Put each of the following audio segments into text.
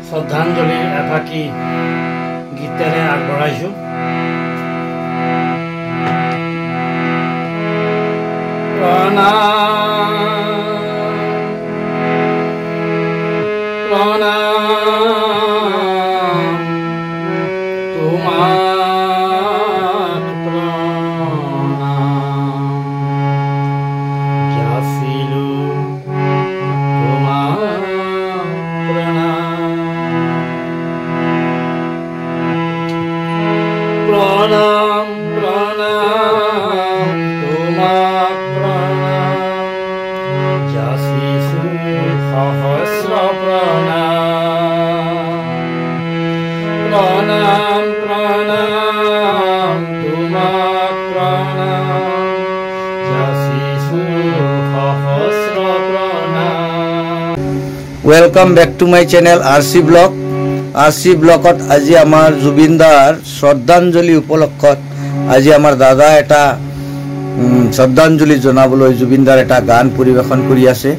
শ্ৰদ্ধাঞ্জলি এফাকি গীতেৰে আগবঢ়াইছোঁ। Welcome back to my channel RC blog. RC ब्लॉगत आज आमार जुबिनदार श्रद्धांजलि उपलक्षत आज आमार दादा एटा श्रद्धांजलि जनाबोलै जुबिनदार एटा गान परिवेशन करि आछे।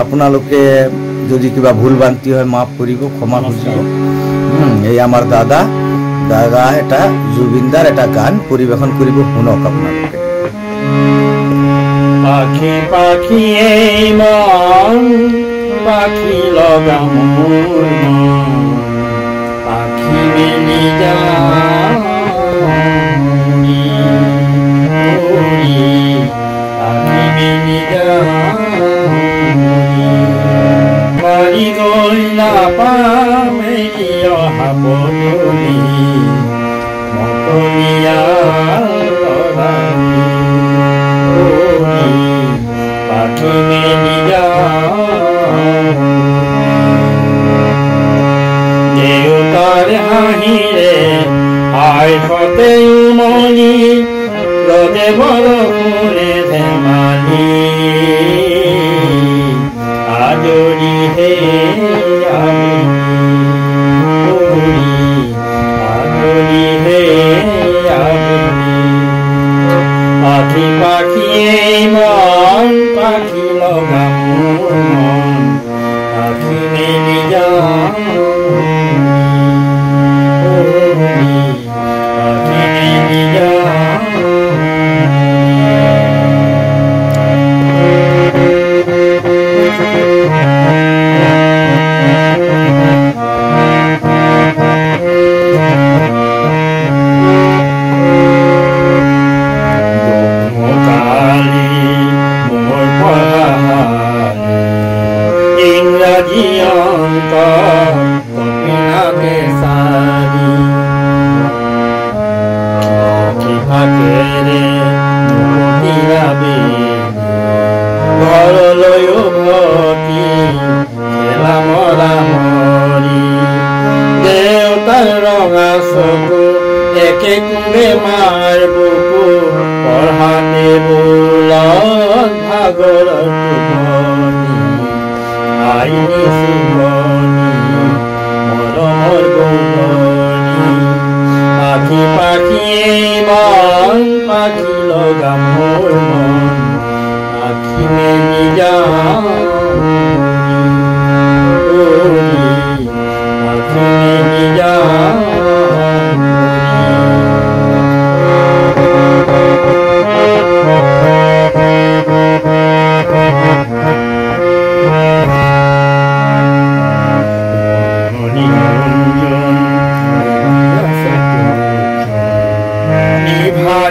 आपनालोके यदि किबा भूल भ्रांति हय माफ करिब, क्षमा खुजिब। এই आमार दादा एटा जुबिनदार एटा गान परिवेशन करिब, शुनक आपनालोके। पाखी पाखी এই মন পাখি লগা মোর পাখি মেলি যাওনি পাখি মেলি যাওনি মারি গল না পামেলি অহা বদলি মকলিয়া পাখি মেলি হাহিরে আয় হতে মনি রদে বরফুরে ধেমালি আজরি হে আজরি হে পাখি পাখি মন পাখি লগা মোর মন পাখি মেলি যা একে কুবে মার বুকু পঢ়াতে বোলত ভাগৰ টুপনি আইনি সুমনি মৰমৰ গৌৰণি পাখি পাখি মন পাখি লগা মোৰ মন পাখি মেলি যাওনি পাখি মেলি যাওনি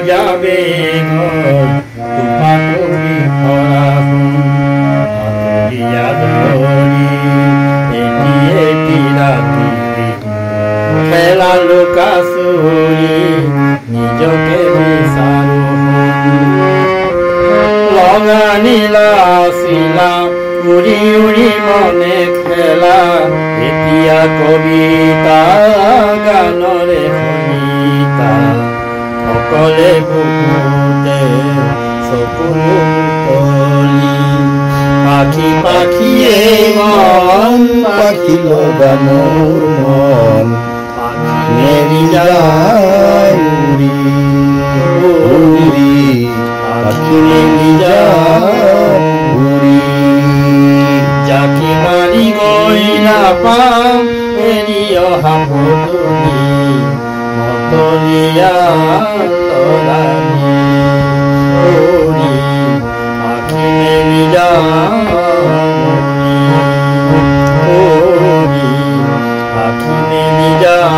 যাবে ঘর তোমাকে হাতিয়া ধরি এটি এটি রাতি খেলা লুকা চুরি নিজকে বিচাৰো লগা নীলা চিলা উৰি উৰি মনে খেলা এতিয়া কবিতা গানৰে শুনিতা সকলে বুকুতে চকুলো মুকলি পাখি পাখিয়ে মন পাখি লগা মোৰ মন পাখি মেলি যায় উৰি উৰি পাখি মেলি যায় উৰি যাকে মাৰি গৈ নাপাম এৰি অহা পদূলি মতলীয়া তৰাণী কৰি আখি মেলি যাওঁ কৰি আখি মেলি যাওঁ